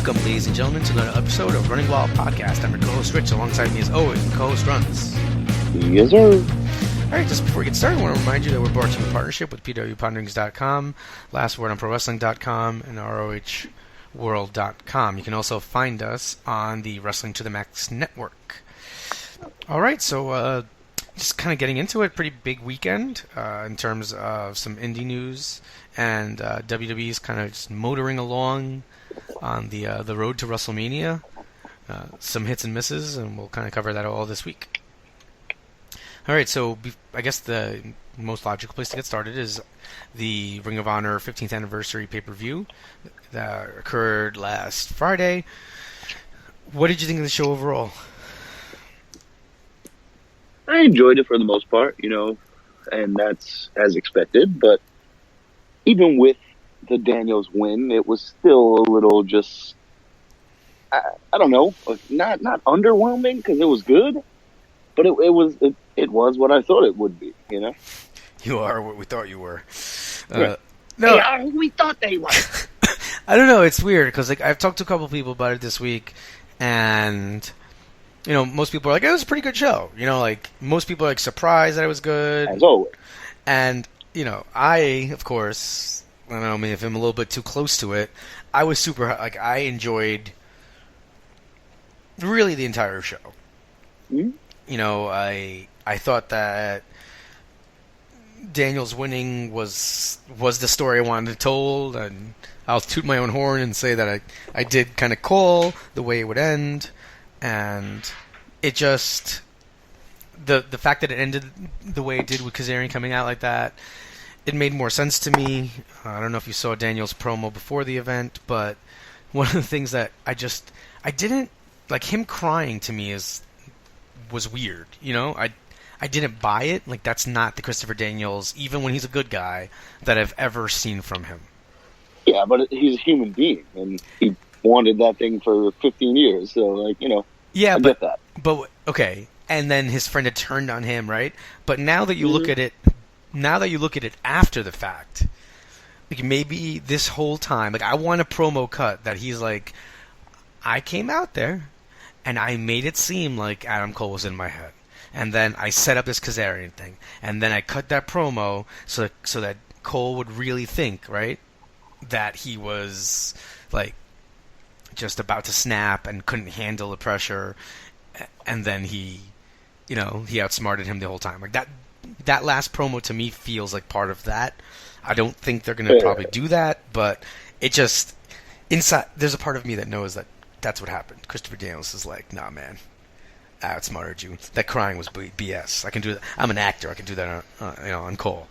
Welcome, ladies and gentlemen, to another episode of Running Wild Podcast. I'm your co-host Rich, alongside me as always, co-host Runs. Yes, sir. Alright, just before we get started, I want to remind you that we're brought to you in partnership with pwponderings.com, Last Word on ProWrestling.com, and ROHWorld.com. You can also find us on the Wrestling to the Max network. Alright, so just kind of getting into it, pretty big weekend in terms of some indie news, and WWE's kind of just motoring along on the road to WrestleMania. Some hits and misses, and we'll kind of cover that all this week. Alright, so I guess the most logical place to get started is the Ring of Honor 15th Anniversary PPV that occurred last Friday. What did you think of the show overall? I enjoyed it for the most part, and that's as expected, but even with the Daniels win, it was still a little just, I don't know, not underwhelming because it was good, but it was what I thought it would be, You are what we thought you were. Right. No, they are who we thought they were. I don't know, it's weird because I've talked to a couple people about it this week, and most people are like, it was a pretty good show. Most people are surprised that it was good. As always. And, I, of course, I don't know, maybe if I'm a little bit too close to it, I was super, I enjoyed really the entire show. Mm-hmm. I thought that Daniel's winning was the story I wanted told, and I'll toot my own horn and say that I did kind of call the way it would end, and it just the fact that it ended the way it did with Kazarian coming out like that, it made more sense to me. I don't know if you saw Daniel's promo before the event, but one of the things that I didn't like, him crying to me was weird. I didn't buy it. That's not the Christopher Daniels, even when he's a good guy, that I've ever seen from him. Yeah, but he's a human being, and he wanted that thing for 15 years, so, yeah, I get that. But, okay, and then his friend had turned on him, right? But now that you look at it after the fact, maybe this whole time, I want a promo cut that he's like, I came out there, and I made it seem like Adam Cole was in my head. And then I set up this Kazarian thing. And then I cut that promo so that Cole would really think, right, that he was, just about to snap and couldn't handle the pressure. And then he outsmarted him the whole time. That last promo to me feels like part of that. I don't think they're going to probably do that, but it just, inside, there's a part of me that knows that that's what happened. Christopher Daniels is like, nah, man, I outsmarted you. That crying was BS. I can do that. I'm an actor. I can do that on Cole.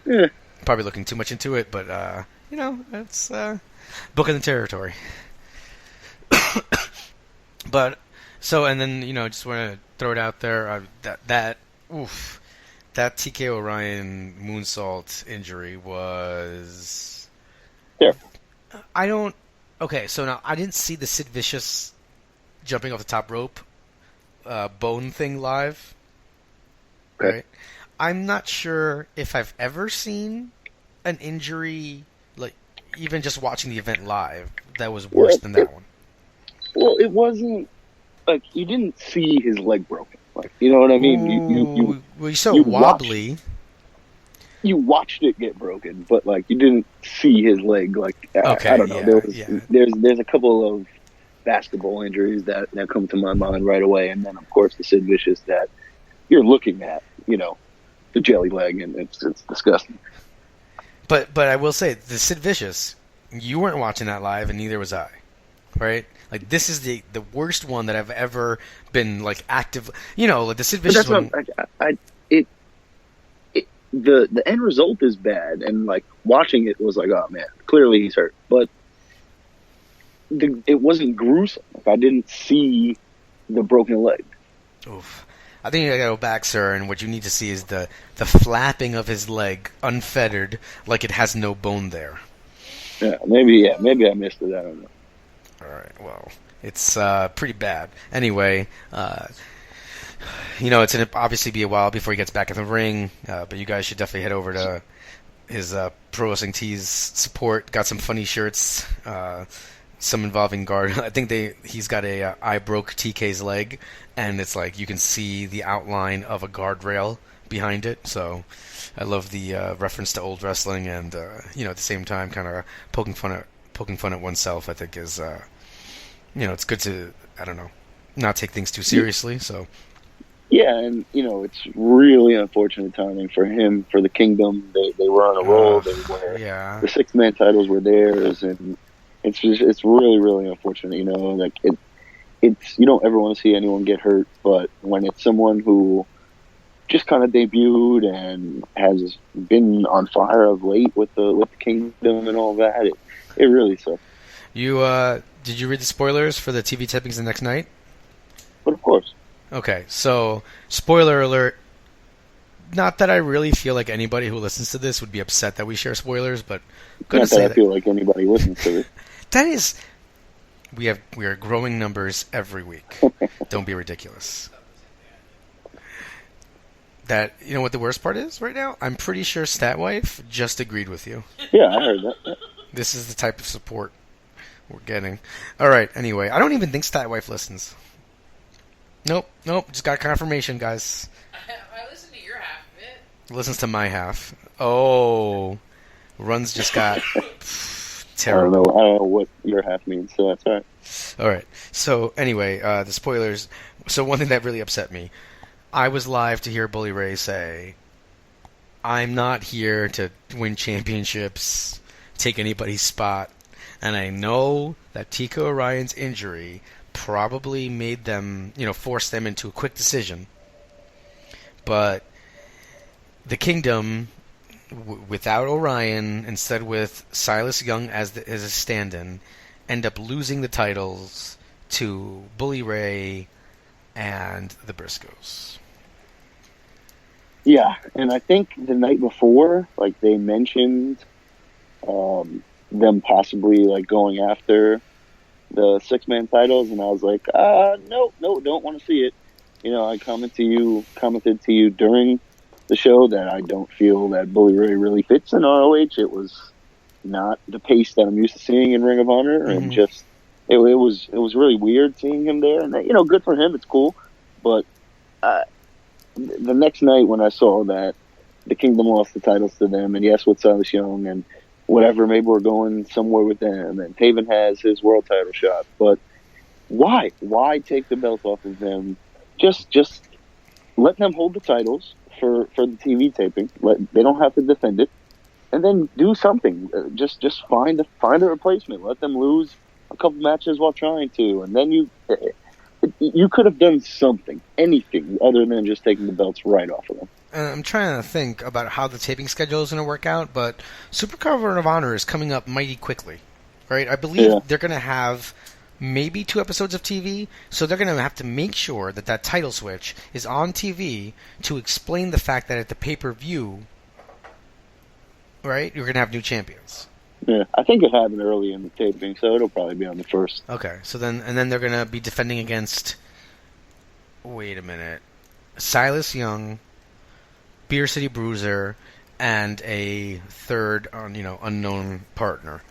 Yeah. Probably looking too much into it, but, it's book in the territory. But, so, and then, just want to throw it out there, that TK O'Ryan moonsault injury was... Yeah. Okay, so now I didn't see the Sid Vicious jumping off the top rope bone thing live. Okay. Right? I'm not sure if I've ever seen an injury, even just watching the event live, that was worse than that one. Well, it wasn't, you didn't see his leg broken. You know what I mean? You saw wobbly. You watched it get broken, but you didn't see his leg. Okay, I don't know. There's a couple of basketball injuries that come to my mind right away, and then of course the Sid Vicious that you're looking at, the jelly leg, and it's disgusting. But I will say, the Sid Vicious, you weren't watching that live, and neither was I, right? This is the worst one that I've ever been active. The Sid Vicious one. The end result is bad, and watching it was oh man, clearly he's hurt, but it wasn't gruesome. I didn't see the broken leg. Oof. I think you gotta go back, sir, and what you need to see is the flapping of his leg, unfettered, like it has no bone there. Yeah, maybe I missed it. I don't know. All right, well, it's pretty bad. Anyway, it's going to obviously be a while before he gets back in the ring, but you guys should definitely head over to his Pro Wrestling Tees support. Got some funny shirts. Some involving guard. I think he's got a I broke TK's leg, and it's like you can see the outline of a guardrail behind it. So I love the reference to old wrestling, and at the same time, kind of poking fun at oneself. I think is it's good to not take things too seriously. So yeah, and it's really unfortunate timing for him, for the Kingdom. They were on a roll. The 6-man titles were theirs, and it's really, really unfortunate. It's you don't ever want to see anyone get hurt, but when it's someone who just kind of debuted and has been on fire of late with the Kingdom and all that, it really sucks. You did you read the spoilers for the TV tapings the next night? But of course. Okay, so spoiler alert. Not that I really feel like anybody who listens to this would be upset that we share spoilers, but not that I feel like anybody listens to it. That is, we are growing numbers every week. Don't be ridiculous. That what the worst part is right now? I'm pretty sure Statwife just agreed with you. Yeah, I heard that. This is the type of support we're getting. All right. Anyway, I don't even think Statwife listens. Nope. Just got confirmation, guys. I listened to your half of it. Listens to my half. Oh, Runs just got terrible. I don't know what your half means, so that's all right. All right. So anyway, the spoilers. So one thing that really upset me, I was live to hear Bully Ray say, "I'm not here to win championships, take anybody's spot," and I know that Tico Orion's injury probably made them, forced them into a quick decision. But the Kingdom, without Orion, instead with Silas Young as a stand-in, end up losing the titles to Bully Ray and the Briscoes. Yeah, and I think the night before, they mentioned them possibly going after the 6-man titles, and I was like, no, don't want to see it. I commented to you during the show that I don't feel that Bully Ray really fits in ROH. It was not the pace that I'm used to seeing in Ring of Honor, and just it was really weird seeing him there. And good for him, it's cool. But the next night when I saw that the Kingdom lost the titles to them, and yes, with Silas Young and whatever, maybe we're going somewhere with them, and Taven has his world title shot, but why take the belt off of them? Just let them hold the titles for the TV taping. They don't have to defend it, and then do something. Just find a replacement. Let them lose a couple matches while trying to, and then you could have done something, anything other than just taking the belts right off of them. I'm trying to think about how the taping schedule is going to work out, but Supercard of Honor is coming up mighty quickly, right? I believe they're going to have maybe 2 episodes of TV, so they're going to have to make sure that title switch is on TV to explain the fact that at the pay-per-view, right, you're going to have new champions. Yeah, I think it happened early in the taping, so it'll probably be on the first. Okay, so then they're going to be defending against, wait a minute, Silas Young, Beer City Bruiser, and a third unknown partner.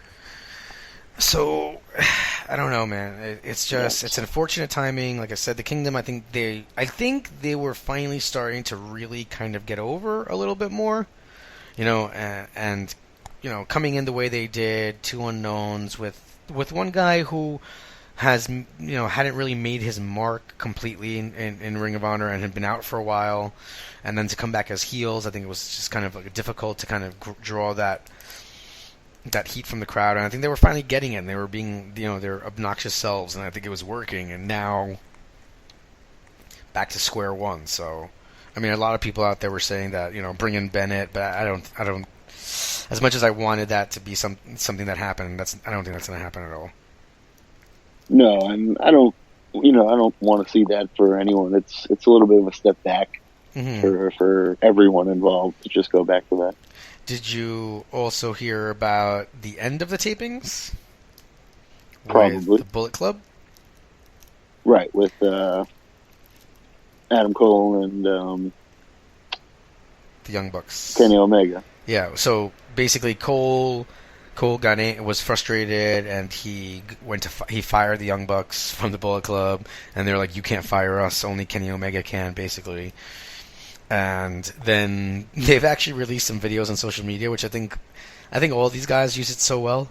So I don't know, man. It's unfortunate timing. Like I said, the Kingdom, I think they were finally starting to really kind of get over a little bit more, and coming in the way they did, 2 unknowns with one guy who has hadn't really made his mark completely in Ring of Honor and had been out for a while, and then to come back as heels, I think it was just kind of difficult to kind of draw that heat from the crowd, and I think they were finally getting it, and they were being their obnoxious selves, and I think it was working, and now back to square one. So I mean, a lot of people out there were saying that bring in Bennett, but I don't as much as I wanted that to be something that happened, I don't think that's going to happen at all. No, and I don't want to see that for anyone. It's a little bit of a step back for everyone involved to just go back to that. Did you also hear about the end of the tapings? Probably. With the Bullet Club? Right, with Adam Cole and the Young Bucks. Kenny Omega. Yeah, so basically Cole was frustrated, and he he fired the Young Bucks from the Bullet Club, and they're like, "You can't fire us, only Kenny Omega can," basically. And then they've actually released some videos on social media, which I think all these guys use it so well.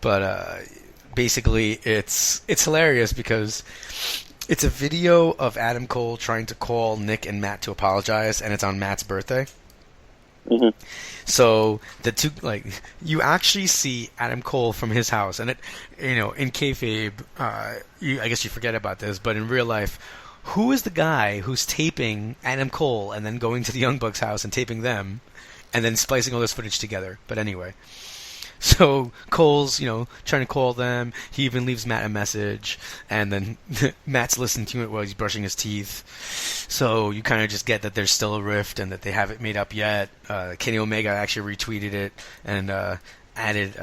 But basically, it's hilarious because it's a video of Adam Cole trying to call Nick and Matt to apologize, and it's on Matt's birthday. Mm-hmm. So the two, like, you actually see Adam Cole from his house, and in kayfabe, I guess you forget about this, but in real life, who is the guy who's taping Adam Cole and then going to the Young Bucks house and taping them, and then splicing all this footage together? But anyway. So Cole's, trying to call them. He even leaves Matt a message, and then Matt's listening to it while he's brushing his teeth. So you kind of just get that there's still a rift and that they haven't made up yet. Kenny Omega actually retweeted it and added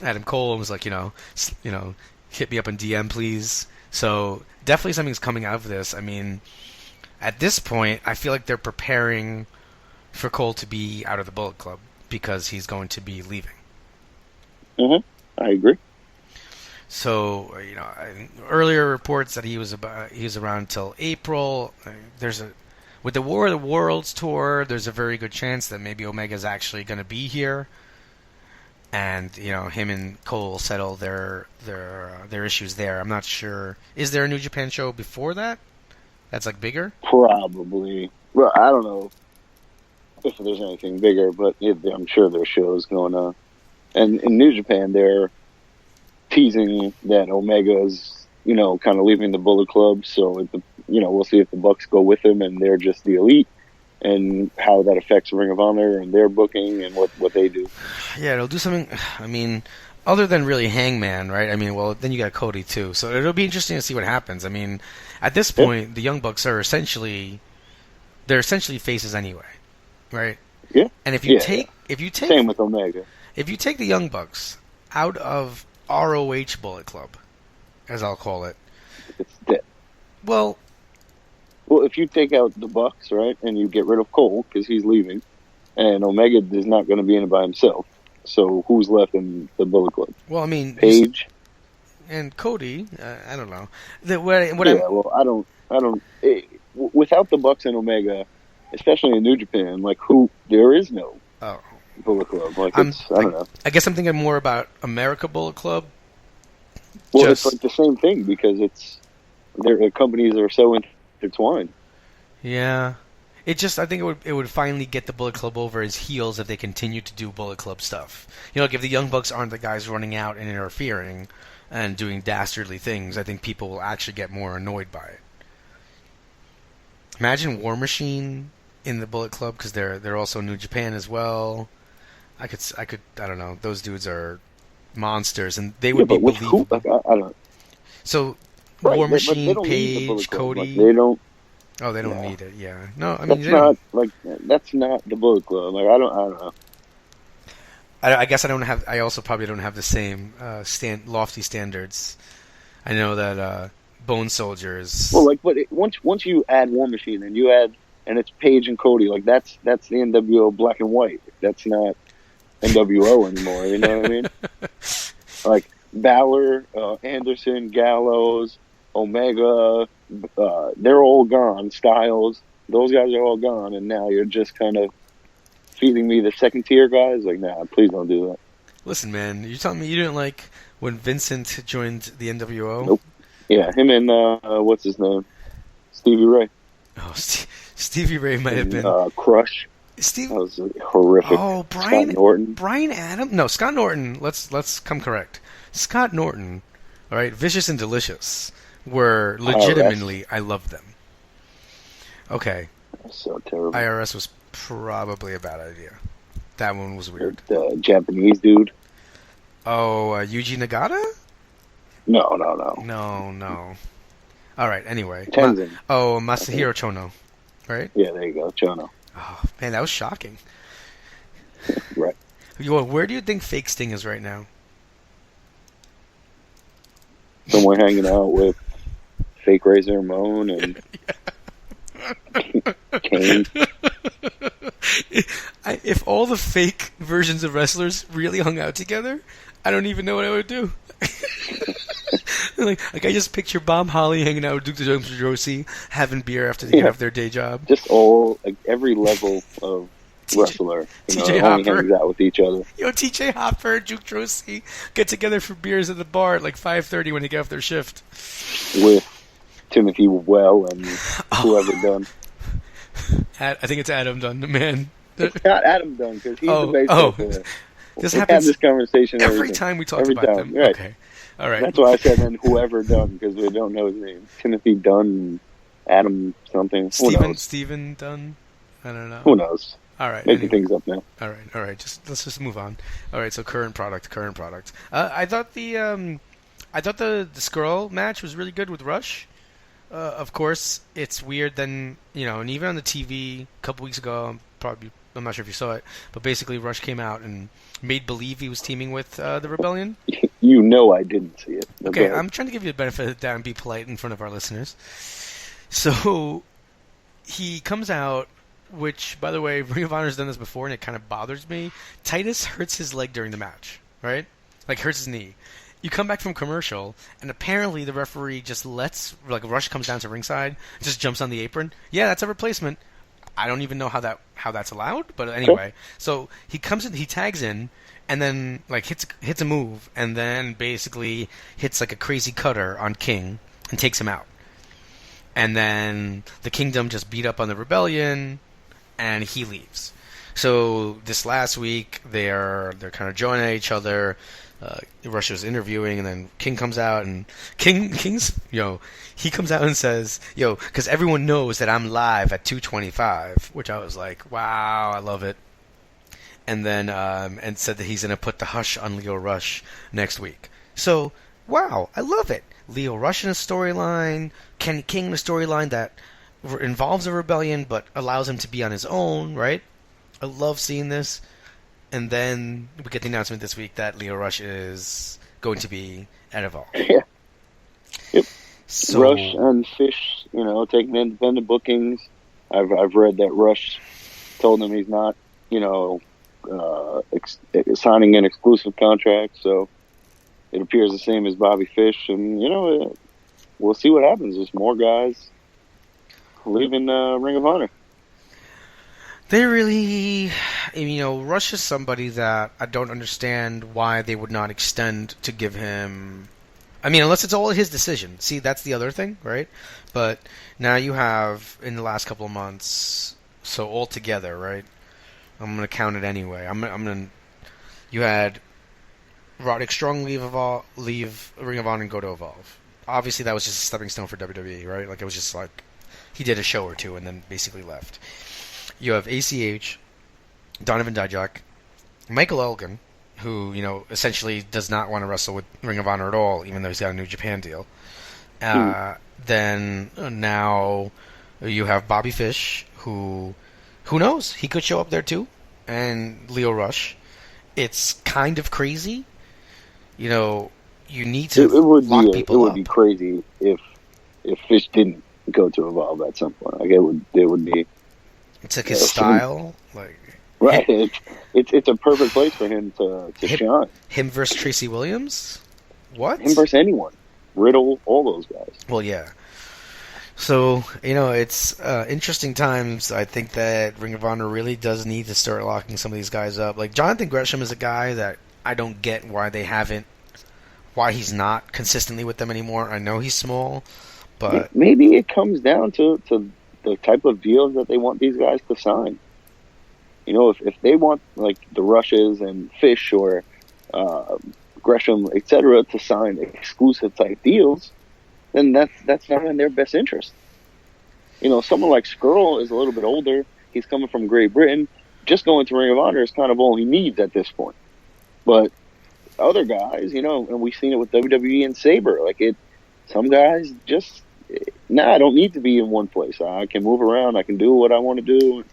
Adam Cole and was like, hit me up in DM, please. So definitely something's coming out of this. I mean, at this point, I feel like they're preparing for Cole to be out of the Bullet Club because he's going to be leaving. Mm-hmm. I agree. So, earlier reports that he was around until April. With the War of the Worlds tour, there's a very good chance that maybe Omega's actually going to be here, and him and Cole will settle their issues there. I'm not sure. Is there a New Japan show before that? That's like bigger? Probably. Well, I don't know if there's anything bigger, but I'm sure there's shows going on. And in New Japan, they're teasing that Omega's, kind of leaving the Bullet Club. So, we'll see if the Bucks go with him and they're just the elite, and how that affects Ring of Honor and their booking and what they do. Yeah, it'll do something. I mean, other than really Hangman, right? I mean, well, then you got Cody too. So it'll be interesting to see what happens. I mean, at this point, the Young Bucks are essentially faces anyway, right? Yeah. And if you take same with Omega. If you take the Young Bucks out of ROH Bullet Club, as I'll call it, it's dead. Well, if you take out the Bucks, right, and you get rid of Cole because he's leaving, and Omega is not going to be in it by himself, so who's left in the Bullet Club? Well, I mean, Paige and Cody. I don't know. Without the Bucks and Omega, especially in New Japan, there is no Bullet Club. I don't know. I guess I'm thinking more about America Bullet Club. Well, it's like the same thing because their companies are so intertwined. Yeah, I think it would finally get the Bullet Club over as heels if they continue to do Bullet Club stuff. If the Young Bucks aren't the guys running out and interfering and doing dastardly things, I think people will actually get more annoyed by it. Imagine War Machine in the Bullet Club because they're also New Japan as well. I don't know. Those dudes are monsters, and they would be believable. I don't know. So, right, War Machine, Paige, Cody. They don't. Oh, they don't need it. Yeah. No, I mean that's not the Bullet Club. I don't know. I guess I don't have. I also probably don't have the same lofty standards. I know that Bone Soldiers. Well, but once you add War Machine and it's Paige and Cody, that's the NWO black and white. That's not NWO anymore. You know what I mean? Like Balor, Anderson, Gallows, Omega, they're all gone. Styles, those guys are all gone, and now you're just kind of feeding me the second tier guys. Nah, please don't do that. Listen, man, you telling me you didn't like when Vincent joined the NWO? Nope. Yeah, him and what's his name, Stevie Ray. Oh, Stevie Ray might have been Crush. Steve, that was horrific. Oh, Scott Norton. Brian Adams. No, Scott Norton. Let's come correct. Scott Norton. All right, Vicious and Delicious were legitimately. I loved them. Okay. That's so terrible. IRS was probably a bad idea. That one was weird. The Japanese dude. Oh, Yuji Nagata? No. No. All right. Anyway. Tenzin. Masahiro Chono. Right? Yeah, there you go, Chono. Oh man, that was shocking. Right. Where do you think Fake Sting is right now? Somewhere hanging out with Fake Razor Ramon and Kane. If all the fake versions of wrestlers really hung out together, I don't even know what I would do. like I just picture Bob Holly hanging out with Duke the Dumpster Drosy, having beer after they get off their day job. Just all, like, every level of wrestler, TJ only Hopper hangs out with each other. TJ Hopper, Duke Drosy get together for beers at the bar at like 5:30 when they get off their shift. With Timothy Well and whoever done. I think it's Adam Dunn, man. It's not Adam Dunn, because he's the baseball player. This we happens have this conversation every time we talk about them. Right. Okay. All right. That's why I said then whoever Dunn, because we don't know his name. Timothy Dunn, Adam something. Steven Dunn? I don't know. Who knows? All right. Making things up now. All right. Let's just move on. All right. So current product. I thought the Skrull match was really good with Rush. Of course, it's weird. Then and even on the TV a couple weeks ago, I'm not sure if you saw it, but basically Rush came out and made believe he was teaming with the Rebellion. I didn't see it. Okay, I'm trying to give you the benefit of the doubt and be polite in front of our listeners. So he comes out, which, by the way, Ring of Honor's done this before, and it kind of bothers me. Titus hurts his leg during the match, right? Like, hurts his knee. You come back from commercial, and apparently the referee just lets, like, Rush comes down to ringside, just jumps on the apron. Yeah, that's a replacement. I don't even know how that's allowed, but anyway. So he comes in, he tags in, and then like hits a move, and then basically hits like a crazy cutter on King and takes him out. And then the Kingdom just beat up on the Rebellion, and he leaves. So this last week they're kind of joining each other. Rush was interviewing, and then King comes out, and King's he comes out and says, because everyone knows that I'm live at 225, which I was like, wow, I love it. And then and said that he's going to put the hush on Leo Rush next week. So, wow, I love it. Leo Rush in a storyline, Kenny King in a storyline that involves a rebellion but allows him to be on his own, right? I love seeing this. And then we get the announcement this week that Leo Rush is going to be at Evolve. Yeah. Yep. So, Rush and Fish, taking independent bookings. I've read that Rush told him he's not, signing an exclusive contract. So it appears the same as Bobby Fish, and we'll see what happens. There's more guys leaving Ring of Honor. They really, Rush is somebody that I don't understand why they would not extend to give him. I mean, unless it's all his decision. See, that's the other thing, right? But now you have, in the last couple of months, so altogether, right? I'm going to count it anyway. You had Roderick Strong leave Ring of Honor and go to Evolve. Obviously, that was just a stepping stone for WWE, right? Like, it was just like, he did a show or two and then basically left. You have ACH, Donovan Dijak, Michael Elgin, who, essentially does not want to wrestle with Ring of Honor at all, even though he's got a New Japan deal. Then now you have Bobby Fish, who knows? He could show up there too, and Leo Rush. It's kind of crazy. You need to lock people up. It would be crazy if Fish didn't go to Evolve at some point. Like, it would be. It's like his style, like right. It's a perfect place for him to shine. Him versus Tracy Williams, what? Him versus anyone, Riddle, all those guys. Well, yeah. So it's interesting times. I think that Ring of Honor really does need to start locking some of these guys up. Like Jonathan Gresham is a guy that I don't get why he's not consistently with them anymore. I know he's small, but maybe it comes down to the type of deals that they want these guys to sign. If they want like the Rushes and Fish or Gresham, etc., to sign exclusive type deals, then that's not in their best interest. Someone like Skrull is a little bit older. He's coming from Great Britain. Just going to Ring of Honor is kind of all he needs at this point. But other guys, and we've seen it with WWE and Sabre. Some guys just. I don't need to be in one place. I can move around. I can do what I want to do.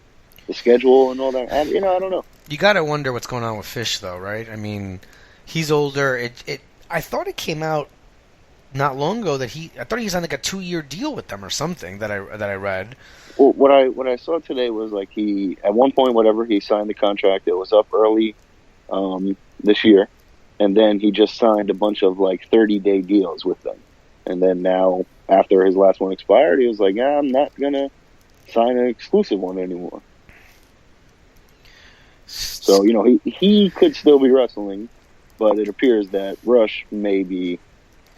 The schedule and all that. I don't know. You got to wonder what's going on with Fish, though, right? I mean, he's older. I thought it came out not long ago that I thought he signed like a 2-year deal with them or something that I read. Well, what I saw today was like he at one point whatever he signed the contract. It was up early this year, and then he just signed a bunch of like 30-day deals with them. And then now, after his last one expired, he was like, "Yeah, I'm not gonna sign an exclusive one anymore." So he could still be wrestling, but it appears that Rush may be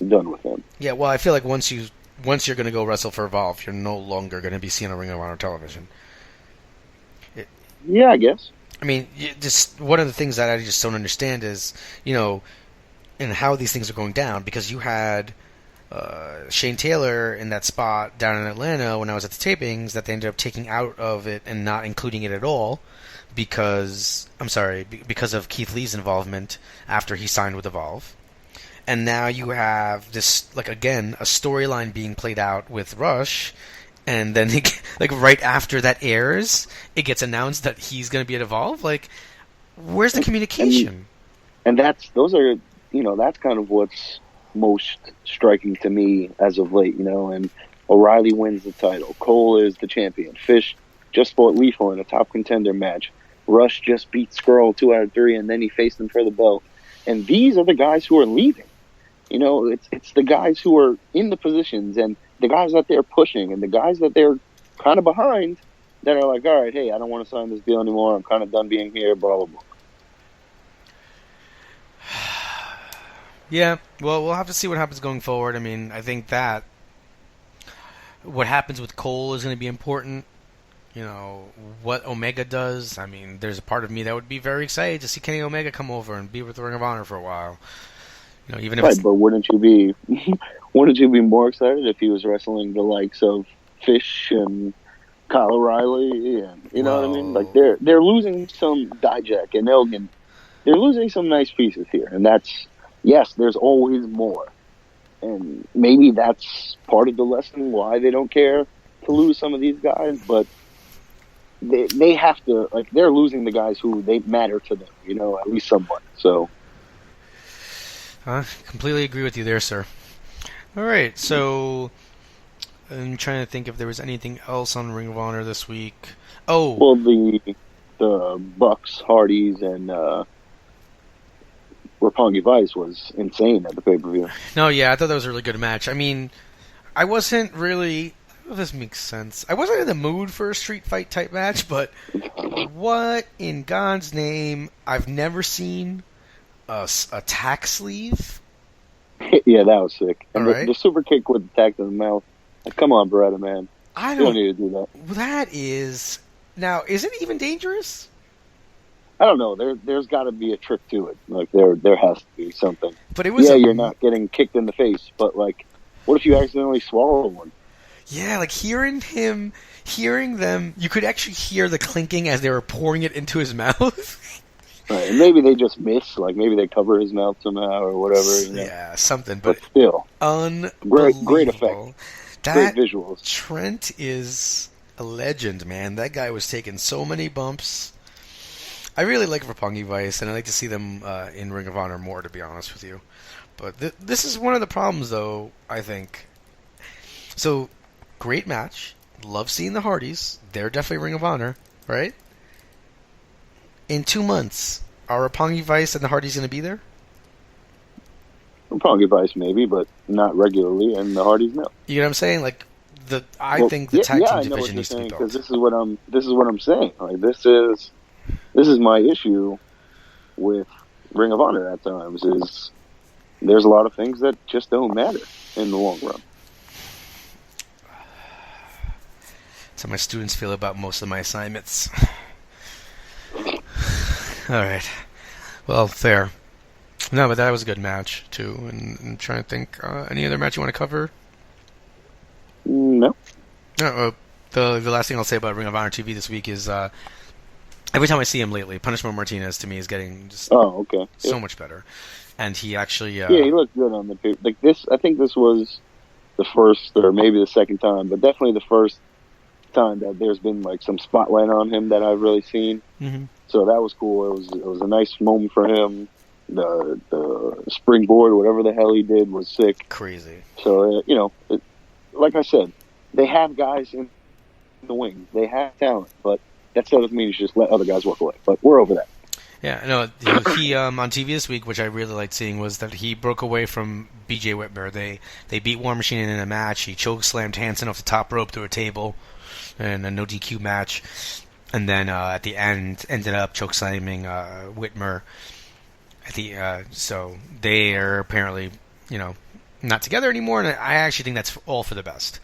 done with him. Yeah, well, I feel like once you're going to go wrestle for Evolve, you're no longer going to be seen on Ring of Honor television. Yeah, I guess. I mean, just one of the things that I just don't understand is, and how these things are going down, because you had Shane Taylor in that spot down in Atlanta when I was at the tapings that they ended up taking out of it and not including it at all because of Keith Lee's involvement after he signed with Evolve. And now you have this, like, again, a storyline being played out with Rush, and then, like, right after that airs, it gets announced that he's going to be at Evolve. Like, where's the communication? And that's kind of what's most striking to me as of late, and O'Reilly wins the title. Cole is the champion. Fish just fought Lethal in a top contender match. Rush just beat Skrull 2 out of 3, and then he faced him for the belt. And these are the guys who are leaving. It's the guys who are in the positions and the guys that they're pushing and the guys that they're kind of behind that are like, all right, hey, I don't want to sign this deal anymore. I'm kind of done being here, blah, blah, blah. Yeah, well, we'll have to see what happens going forward. I mean, I think that what happens with Cole is going to be important. What Omega does. I mean, there's a part of me that would be very excited to see Kenny Omega come over and be with the Ring of Honor for a while. Even if but wouldn't you be more excited if he was wrestling the likes of Fish and Kyle O'Reilly and what I mean? Like they're losing some Dijak and Elgin. They're losing some nice pieces here, and there's always more. And maybe that's part of the lesson why they don't care to lose some of these guys, but they have to, like, they're losing the guys who they matter to them, at least somewhat. So I completely agree with you there, sir. All right, so I'm trying to think if there was anything else on Ring of Honor this week. Oh, well, the Bucks, Hardys, and Roppongi Vice was insane at the pay-per-view. No, yeah, I thought that was a really good match. I mean, I wasn't really... I don't know if this makes sense. I wasn't in the mood for a street fight type match, but what in God's name? I've never seen a tack sleeve. Yeah, that was sick. And right. the super kick with the tack to the mouth. Like, come on, Beretta, man. You don't need to do that. That is... Now, is it even dangerous? I don't know. There's got to be a trick to it. Like, there has to be something. But it was... you're not getting kicked in the face, but, like, what if you accidentally swallow one? Yeah, like hearing them, you could actually hear the clinking as they were pouring it into his mouth. Right, and maybe they just miss, like maybe they cover his mouth somehow or whatever. Yeah, something, but still, unbelievable. Great effect, great visuals. Trent is a legend, man. That guy was taking so many bumps. I really like Roppongi Vice, and I like to see them in Ring of Honor more, to be honest with you. But this is one of the problems, though, I think. So, great match. Love seeing the Hardys. They're definitely Ring of Honor, right? In 2 months, are Roppongi Vice and the Hardys going to be there? Roppongi Vice maybe, but not regularly, and the Hardys no. You know what I'm saying? Like I think the tag team division needs to be built. Because this is what I'm saying. Like this is my issue with Ring of Honor at times. Is there's a lot of things that just don't matter in the long run. That's how my students feel about most of my assignments. All right. Well, fair. No, but that was a good match, too. And I'm trying to think, any other match you want to cover? No. No. The last thing I'll say about Ring of Honor TV this week is every time I see him lately, Punishment Martinez to me is getting just so much better. And he actually... he looked good on the paper. Like this, I think this was the first, or maybe the second time, but definitely the first time that there's been like some spotlight on him that I've really seen. Mm-hmm. So that was cool. It was a nice moment for him. the springboard, whatever the hell he did, was sick. Crazy. So like I said, they have guys in the wing. They have talent, but that doesn't mean you should just let other guys walk away. But we're over that. Yeah, no, he on TV this week, which I really liked seeing, was that he broke away from B.J. Whitmer. They beat War Machine in a match. He chokeslammed Hansen off the top rope through a table in a no DQ match, and then at the end ended up chokeslamming Whitmer. So they are apparently not together anymore, and I actually think that's all for the best.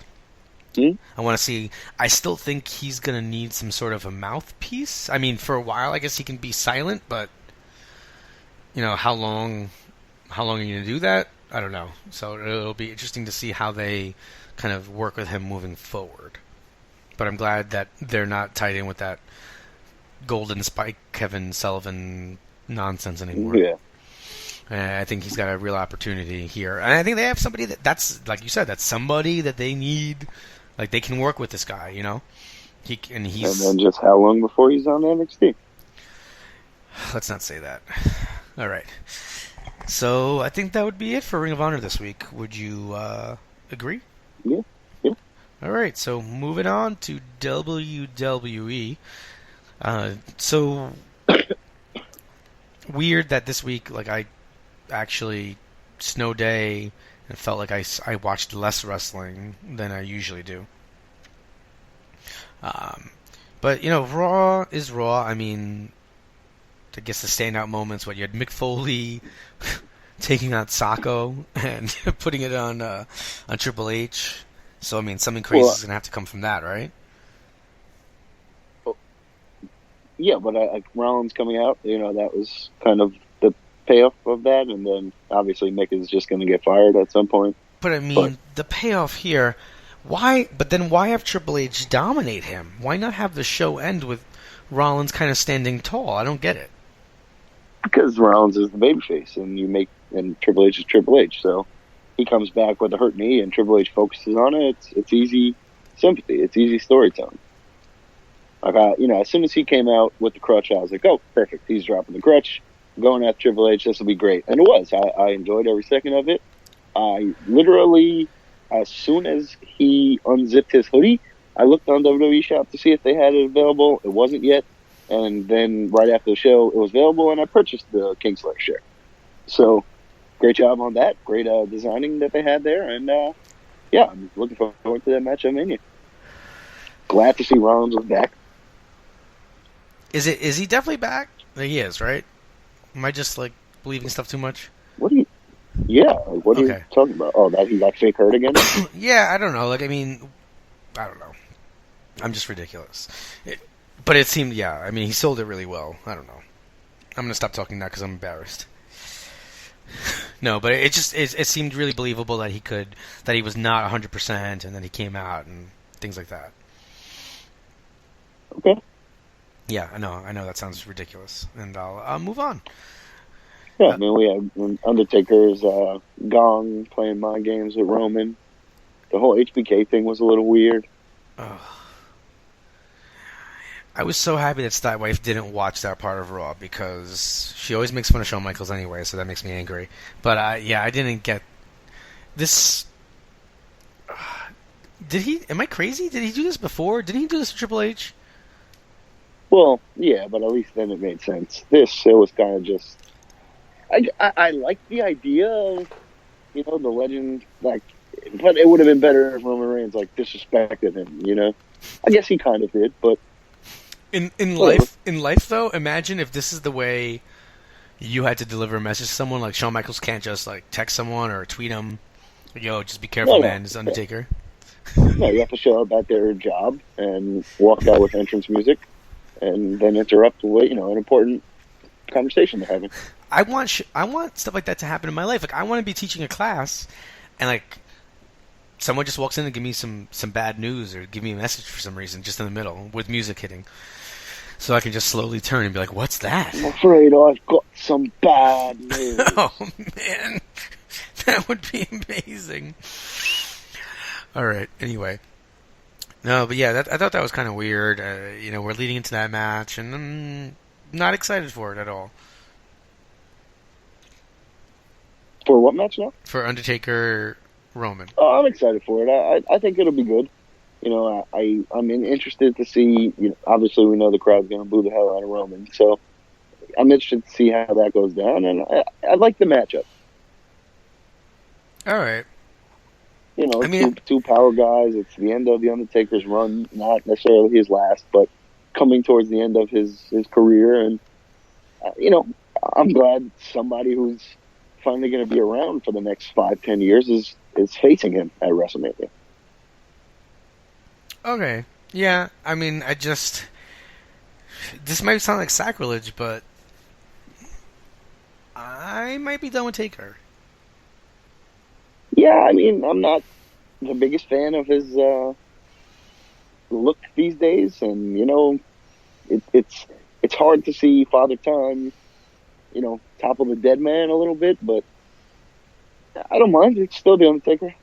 I want to see. I still think he's going to need some sort of a mouthpiece. I mean, for a while, I guess he can be silent, but how long are you going to do that? I don't know. So it'll be interesting to see how they kind of work with him moving forward. But I'm glad that they're not tied in with that Golden Spike Kevin Sullivan nonsense anymore. Yeah. I think he's got a real opportunity here, and I think they have somebody that's like you said, that's somebody that they need. Like, they can work with this guy, And then just how long before he's on NXT? Let's not say that. All right. So I think that would be it for Ring of Honor this week. Would you agree? Yeah. All right. So moving on to WWE. So weird that this week, like, I actually snow day. It felt like I watched less wrestling than I usually do. But, Raw is Raw. I mean, I guess the standout moments, you had Mick Foley taking out Sacco and putting it on Triple H. So, I mean, something crazy is going to have to come from that, right? Yeah, but Rollins coming out, that was kind of the payoff of that, and then obviously Mick is just going to get fired at some point. But I mean, the payoff here, why? But then why have Triple H dominate him? Why not have the show end with Rollins kind of standing tall? I don't get it. Because Rollins is the babyface, and Triple H is Triple H, so he comes back with a hurt knee, and Triple H focuses on it. It's easy sympathy. It's easy storytelling. Like, as soon as he came out with the crutch, I was like, oh, perfect. He's dropping the crutch. Going after Triple H, this will be great. And it was. I enjoyed every second of it. I literally, as soon as he unzipped his hoodie, I looked on WWE Shop to see if they had it available. It wasn't yet. And then right after the show, it was available, and I purchased the Kingslayer shirt. So, great job on that. Great designing that they had there. And, I'm looking forward to that match at Mania. Glad to see Rollins was back. Is he definitely back? He is, right? Am I just, believing stuff too much? What are you talking about? Oh, that he got fake hurt again? Yeah, I don't know. I don't know. I'm just ridiculous. But it seemed, he sold it really well. I don't know. I'm going to stop talking now because I'm embarrassed. No, but it seemed really believable that he was not 100% and then he came out and things like that. Okay. Yeah, I know that sounds ridiculous, and I'll move on. Yeah, we had Undertaker's gong playing mind games with Roman. The whole HBK thing was a little weird. I was so happy that Statwife didn't watch that part of Raw because she always makes fun of Shawn Michaels anyway, so that makes me angry. But I didn't get this. Did he? Am I crazy? Did he do this before? Didn't he do this with Triple H? Well, yeah, but at least then it made sense. It was kind of just... I like the idea of, the legend, but it would have been better if Roman Reigns, disrespected him, I guess he kind of did, but... In life, though, imagine if this is the way you had to deliver a message to someone. Like, Shawn Michaels can't just, text someone or tweet him, yo, just be careful, man, it's Undertaker. No, you have to show up at their job and walk out with entrance music. And then interrupt an important conversation they're having. I want stuff like that to happen in my life. I want to be teaching a class, and someone just walks in and give me some bad news or give me a message for some reason, just in the middle with music hitting, so I can just slowly turn and be like, "What's that?" I'm afraid I've got some bad news. Oh man, that would be amazing. All right. Anyway. No, but yeah, I thought that was kind of weird. We're leading into that match, and I'm not excited for it at all. For what match now? For Undertaker Roman. Oh, I'm excited for it. I think it'll be good. You know, I'm interested to see. You know, obviously, we know the crowd's going to boo the hell out of Roman, so I'm interested to see how that goes down. And I like the matchup. All right. You know, two power guys. It's the end of the Undertaker's run, not necessarily his last, but coming towards the end of his career. And you know, I'm glad somebody who's finally going to be around for the next 5-10 years is facing him at WrestleMania. Okay. Yeah, I mean, this might sound like sacrilege, but I might be done with Taker. Yeah, I mean, I'm not the biggest fan of his look these days, and you know, it's hard to see Father Time, you know, topple the dead man a little bit, but I don't mind. It's still the Undertaker.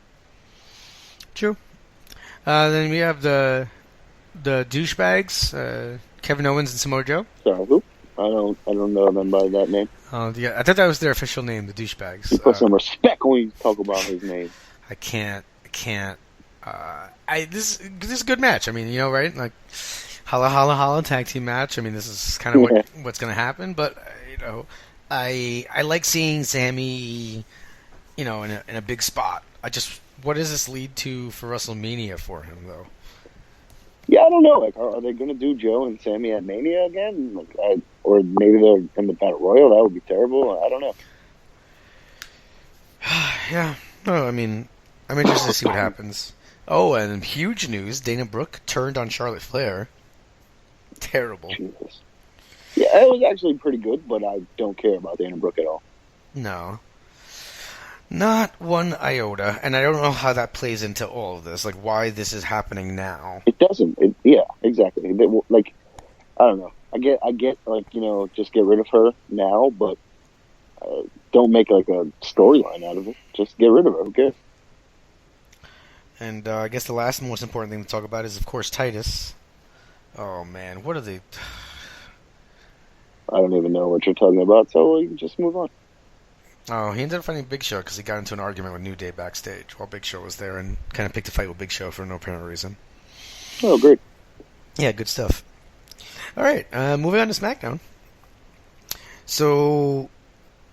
True. Then we have the douchebags, Kevin Owens and Samoa Joe. Sorry, who? I don't know them by that name. Yeah, I thought that was their official name, the douchebags. You put some respect when you talk about his name. I can't. This is a good match. I mean, you know, right? Like, holla, holla, holla, tag team match. I mean, this is kind of what's going to happen. But you know, I like seeing Sammy, you know, in a big spot. What does this lead to for WrestleMania for him, though? Yeah, I don't know. Like, are they going to do Joe and Sammy at Mania again? Like, or maybe they're in the Battle Royal? That would be terrible. I don't know. Yeah. No, I mean, I'm interested to see what happens. Oh, and huge news: Dana Brooke turned on Charlotte Flair. Terrible. Jesus. Yeah, it was actually pretty good, but I don't care about Dana Brooke at all. No. Not one iota, and I don't know how that plays into all of this, like why this is happening now. It doesn't. Yeah, exactly. Like, I don't know. I get, like, you know, just get rid of her now, but don't make like a storyline out of it. Just get rid of her. Who cares? And I guess the last most important thing to talk about is, of course, Titus. Oh man, what are they? I don't even know what you're talking about, so we can just move on. Oh, he ended up fighting Big Show because he got into an argument with New Day backstage while Big Show was there and kind of picked a fight with Big Show for no apparent reason. Oh, great. Yeah, good stuff. All right, moving on to SmackDown. So,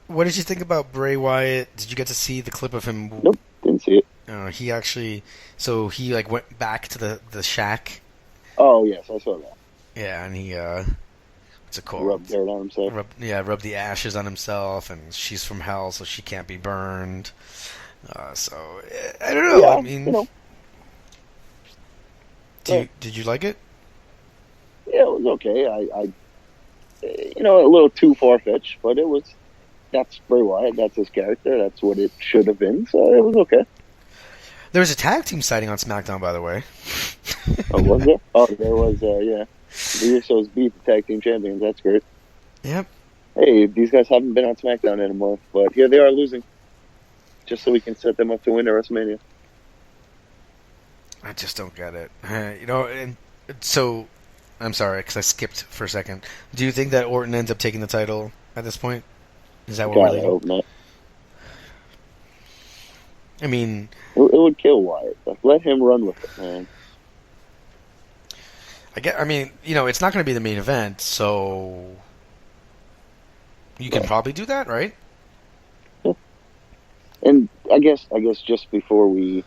what did you think about Bray Wyatt? Did you get to see the clip of him? Nope, didn't see it. He actually, so he like went back to the shack. Oh, yes, I saw that. Yeah, and he, what's it called? Rubbed dirt on himself. Rubbed the ashes on himself, and she's from hell, so she can't be burned. So, I don't know. Yeah, I mean, you know. Did you like it? Yeah, it was okay. I you know, a little too far-fetched, but that's Bray Wyatt, that's his character, that's what it should have been, so it was okay. There was a tag team sighting on SmackDown, by the way. Oh, was there? Oh, there was, yeah. The Usos beat the tag team champions, that's great. Yep. Hey, these guys haven't been on SmackDown anymore, but here they are losing. Just so we can set them up to win at WrestleMania. I just don't get it. You know, and so, I'm sorry, because I skipped for a second. Do you think that Orton ends up taking the title at this point? Is that what God, we're I hope not. I mean, it would kill Wyatt. Like, let him run with it, man. I mean, you know, it's not going to be the main event, so you can probably do that, right? Yeah. And I guess just before we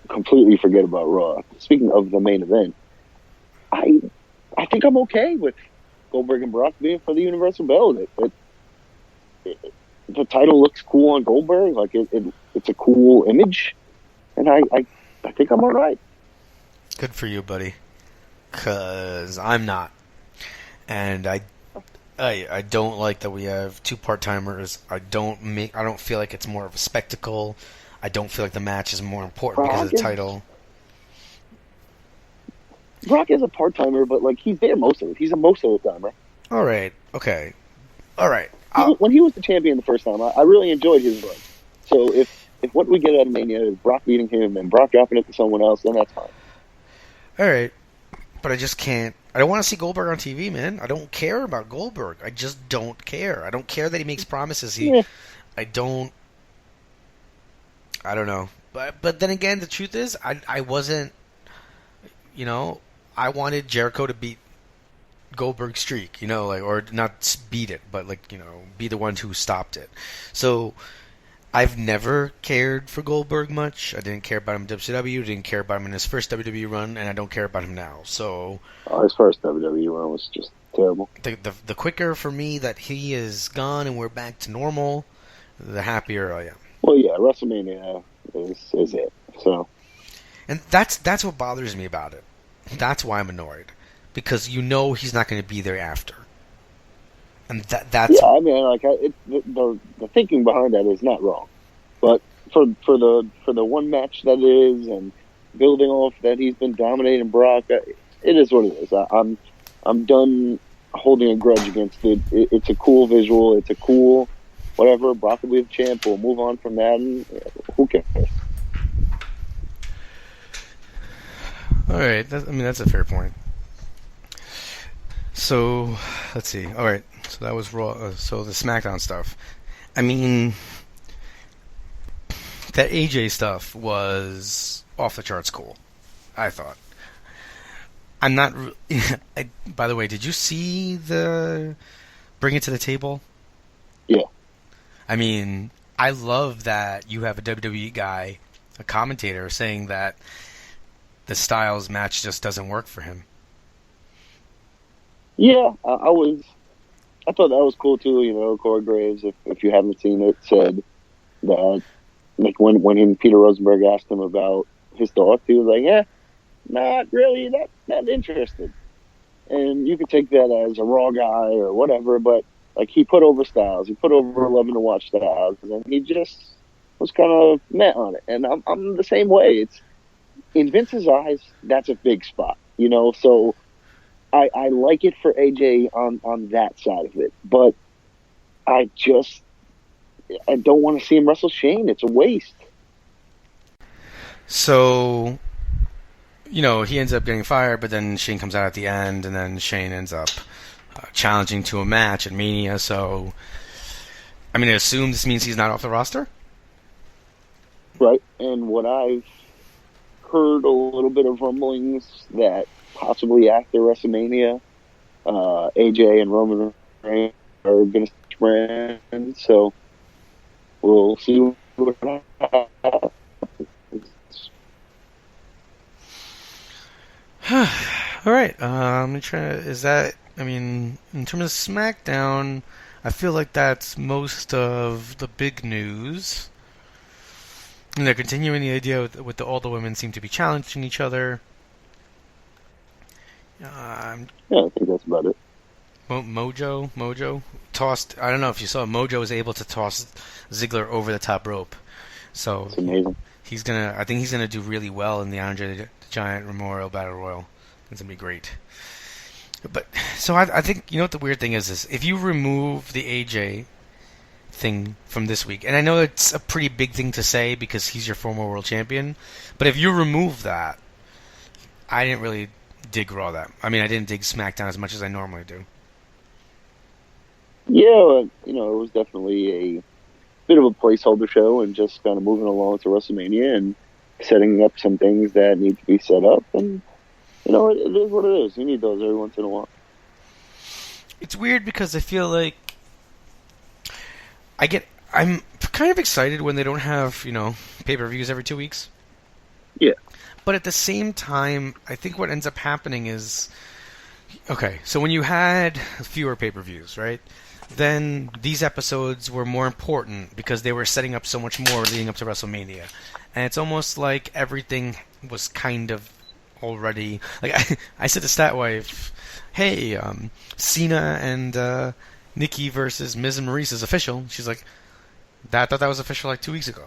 completely forget about Raw, speaking of the main event, I think I'm okay with Goldberg and Brock being for the Universal Belt. The title looks cool on Goldberg, like it's a cool image, and I think I'm all right. Good for you, buddy. 'Cause I'm not, and I don't like that we have two part-timers. I don't feel like it's more of a spectacle. I don't feel like the match is more important because of the title. Brock is a part-timer, but like he's there most of it. He's a most of the timer. All right. Okay. All right. When he was the champion the first time, I really enjoyed his run. So if what we get out of Mania is Brock beating him and Brock dropping it to someone else, then that's fine. All right. But I just can't. I don't want to see Goldberg on TV, man. I don't care about Goldberg. I just don't care. I don't care that he makes promises. I don't know. But then again, the truth is, I wasn't, I wanted Jericho to beat Goldberg's streak, or not beat it, but be the one who stopped it. So I've never cared for Goldberg much. I didn't care about him in WCW, didn't care about him in his first WWE run, and I don't care about him now. So his first WWE run was just terrible. The quicker for me that he is gone and we're back to normal, the happier I am. Well, yeah, WrestleMania is it. So, and that's what bothers me about it. That's why I'm annoyed, because he's not going to be there after. And that's yeah. I mean, the thinking behind that is not wrong, but for the one match that it is, and building off that he's been dominating Brock, it is what it is. I'm done holding a grudge against it. It's a cool visual. It's a cool whatever. Brock will be the champ. We'll move on from that, and who cares? All right. That's a fair point. So let's see. All right. So that was Raw. So the SmackDown stuff. I mean, that AJ stuff was off the charts cool, I thought. I'm not... by the way, did you see the Bring It to the Table? Yeah. I mean, I love that you have a WWE guy, a commentator, saying that the Styles match just doesn't work for him. Yeah, I thought that was cool too. Corey Graves, if you haven't seen it, said that when Peter Rosenberg asked him about his thoughts, he was like, "Yeah, not really that interested." And you could take that as a Raw guy or whatever, but he put over Styles, he put over Loving to Watch Styles, and he just was kind of meh on it. And I'm the same way. It's in Vince's eyes, that's a big spot, So I like it for AJ on that side of it, but I don't want to see him wrestle Shane. It's a waste. So, he ends up getting fired, but then Shane comes out at the end, and then Shane ends up challenging to a match at Mania. So, I assume this means he's not off the roster? Right, and what I've heard a little bit of rumblings that possibly after WrestleMania, AJ and Roman Reigns are going to brand, so we'll see what happens. All right. I'm trying to. Is that? In terms of SmackDown, I feel like that's most of the big news. And they're continuing the idea with all the women seem to be challenging each other. Yeah, I think that's about it. Mojo tossed. I don't know if you saw. Mojo was able to toss Ziggler over the top rope. So it's amazing. I think he's gonna do really well in the Andre the Giant Memorial Battle Royal. It's gonna be great. But so I think what the weird thing is if you remove the AJ thing from this week, and I know it's a pretty big thing to say because he's your former world champion, but if you remove that, I didn't really dig Raw that. I didn't dig SmackDown as much as I normally do. Yeah, it was definitely a bit of a placeholder show and just kind of moving along to WrestleMania and setting up some things that need to be set up. And, it is what it is. You need those every once in a while. It's weird because I feel like I'm kind of excited when they don't have, pay-per-views every 2 weeks. Yeah. But at the same time, I think what ends up happening is, okay, so when you had fewer pay-per-views, right, then these episodes were more important because they were setting up so much more leading up to WrestleMania. And it's almost like everything was kind of already... I said to Statwife, hey, Cena and Nikki versus Miz and Maurice is official. She's like, I thought that was official 2 weeks ago.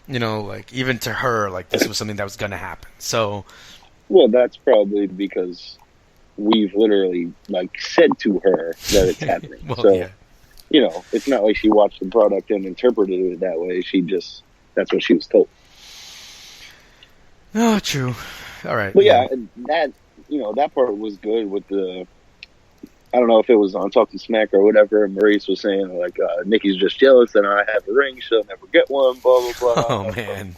Even to her, this was something that was going to happen. So, well, that's probably because we've literally said to her that it's happening. Well, so, yeah. It's not like she watched the product and interpreted it that way. That's what she was told. Oh, true. All right. But yeah, that part was good with the I don't know if it was on Talking Smack or whatever. Maurice was saying like Nikki's just jealous that I have a ring, she'll never get one. Blah blah blah. Oh man.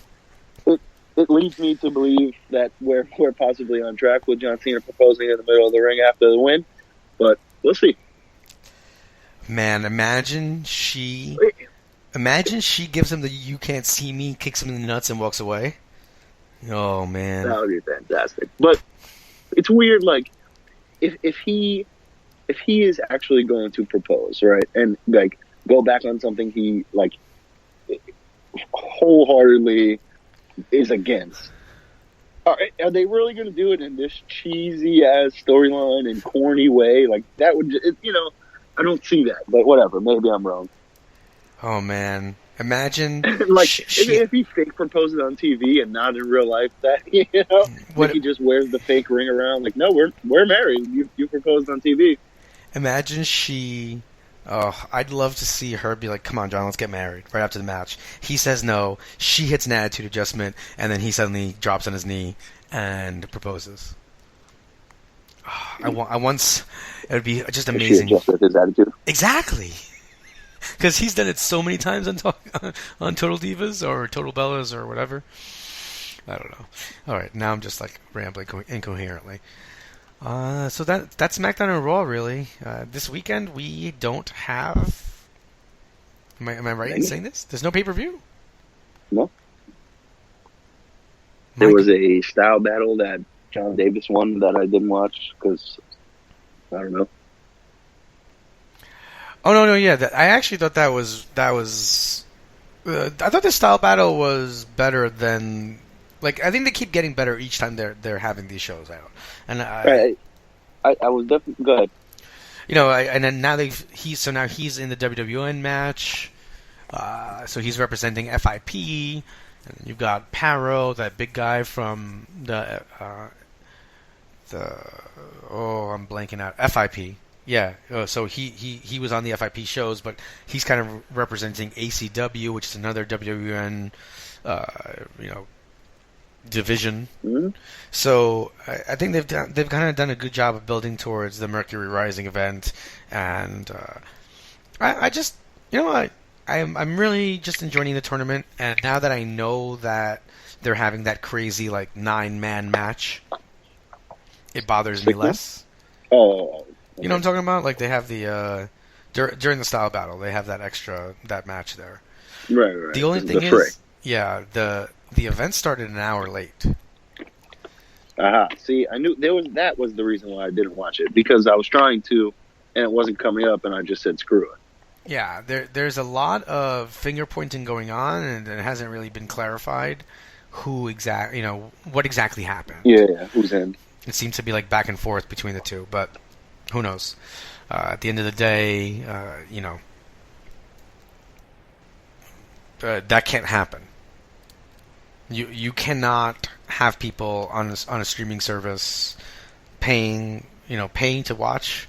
It leads me to believe that we're possibly on track with John Cena proposing in the middle of the ring after the win, but we'll see. Man, imagine she gives him the "you can't see me," kicks him in the nuts, and walks away. Oh man, that would be fantastic. But it's weird, like if he is actually going to propose, right, and like go back on something he like wholeheartedly is against. Are they really going to do it in this cheesy ass storyline and corny way? Like that would, I don't see that. But whatever, maybe I'm wrong. Oh man, imagine like if he fake proposes on TV and not in real life, that he just wears the fake ring around. Like, no, we're married. You proposed on TV. Imagine she. Oh, I'd love to see her be like, "Come on, John, let's get married." Right after the match, he says no. She hits an attitude adjustment, and then he suddenly drops on his knee and proposes. Oh, I once. It would be just amazing. She adjusted his attitude. Exactly, because he's done it so many times on Total Divas or Total Bellas or whatever. I don't know. All right, now I'm just like rambling incoherently. So that's SmackDown and Raw, really. This weekend we don't have. Am I right in saying this? There's no pay-per-view? No. There was a style battle that John Davis won that I didn't watch because I don't know. Oh no, yeah. I actually thought that was. I thought the style battle was better than. Like, I think they keep getting better each time they're having these shows out, and I was definitely go ahead. And then now he's in the WWN match, so he's representing FIP, and you've got Paro, that big guy from I'm blanking out, FIP. Yeah, so he was on the FIP shows, but he's kind of representing ACW, which is another WWN, division. Mm-hmm. So I think they've kind of done a good job of building towards the Mercury Rising event, and I just I'm really just enjoying the tournament. And now that I know that they're having that crazy like 9-man match, it bothers me less. Oh, you know what I'm talking about? Like they have the during the style battle, they have that match there. Right. The only thing is, the event started an hour late. See, I knew that was the reason why I didn't watch it, because I was trying to, and it wasn't coming up, and I just said screw it. Yeah, there's a lot of finger pointing going on, and it hasn't really been clarified what exactly happened. Yeah, who's in? It seems to be like back and forth between the two, but who knows? At the end of the day, that can't happen. You cannot have people on a streaming service paying to watch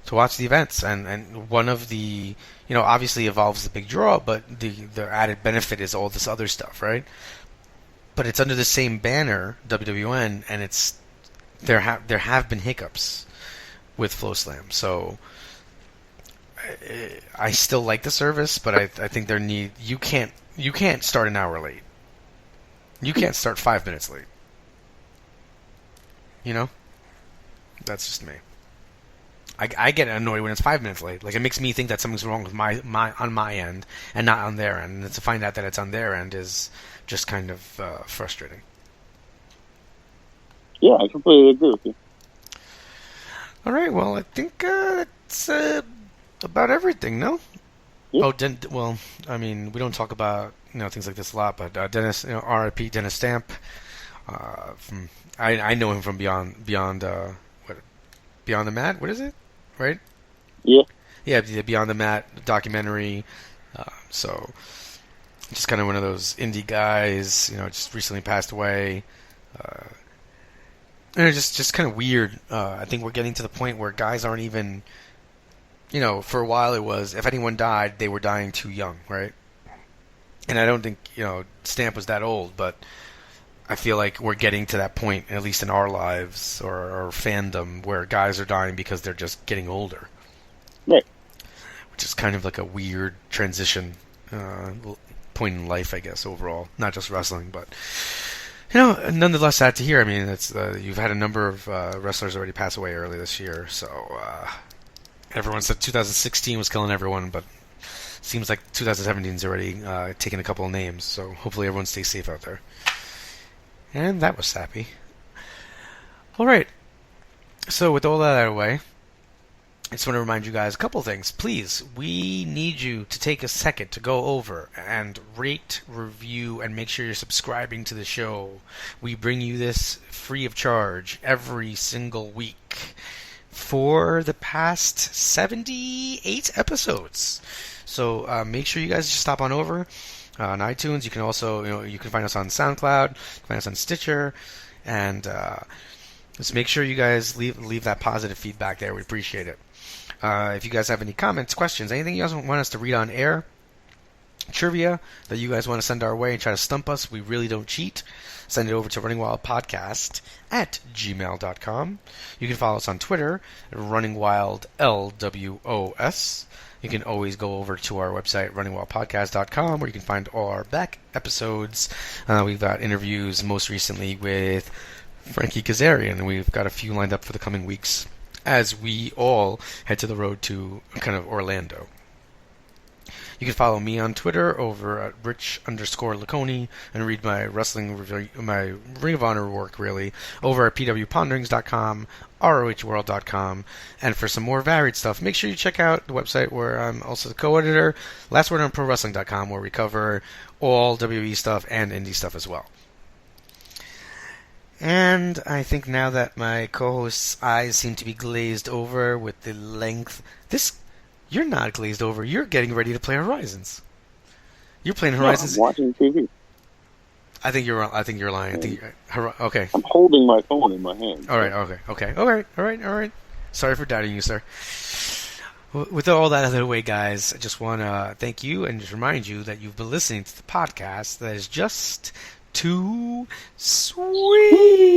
the events, and one of the obviously Evolve's the big draw, but the added benefit is all this other stuff, right? But it's under the same banner, WWN, and there have been hiccups with FlowSlam, so I still like the service, but I think you can't start an hour late. You can't start 5 minutes late. That's just me. I get annoyed when it's 5 minutes late. Like, it makes me think that something's wrong with on my end and not on their end. And to find out that it's on their end is just kind of frustrating. Yeah, I completely agree with you. All right, well, I think that's about everything, no? Yeah. Oh, we don't talk about things like this a lot, but Dennis, R.I.P. Dennis Stamp. I know him from Beyond the Mat. What is it? Right? Yeah. Yeah, the Beyond the Mat documentary. So just kind of one of those indie guys. Just recently passed away. Just kind of weird. I think we're getting to the point where guys aren't even. For a while it was, if anyone died, they were dying too young, right? And I don't think, Stamp was that old, but I feel like we're getting to that point, at least in our lives or our fandom, where guys are dying because they're just getting older. Right. Which is kind of like a weird transition point in life, I guess, overall. Not just wrestling, but nonetheless, sad to hear. I mean, it's you've had a number of wrestlers already pass away early this year, so everyone said 2016 was killing everyone, but seems like 2017's already taken a couple of names, so hopefully everyone stays safe out there. And that was sappy. Alright, so with all that out of the way, I just want to remind you guys a couple things. Please, we need you to take a second to go over and rate, review, and make sure you're subscribing to the show. We bring you this free of charge every single week for the past 78 episodes. So make sure you guys just stop on over on iTunes. You can also, you can find us on SoundCloud, you can find us on Stitcher, and just make sure you guys leave that positive feedback there. We appreciate it. If you guys have any comments, questions, anything you guys want us to read on air, trivia that you guys want to send our way and try to stump us, we really don't cheat. Send it over to runningwildpodcast@gmail.com. You can follow us on Twitter at runningwildlwos. You can always go over to our website, runningwildpodcast.com, where you can find all our back episodes. We've got interviews most recently with Frankie Kazarian, and we've got a few lined up for the coming weeks as we all head to the road to kind of Orlando. You can follow me on Twitter over at Rich_Laconi and read my wrestling review, my Ring of Honor work, really, over at pwponderings.com, rohworld.com. And for some more varied stuff, make sure you check out the website where I'm also the co-editor, lastwordonprowrestling.com, where we cover all WWE stuff and indie stuff as well. And I think now that my co-host's eyes seem to be glazed over with the length... You're not glazed over. You're getting ready to play Horizons. You're playing Horizons. No, I'm watching TV. I think you're lying. Okay. I'm holding my phone in my hand. All right. Okay. All right. Sorry for doubting you, sir. With all that out of the way, guys, I just want to thank you and just remind you that you've been listening to the podcast that is just too sweet.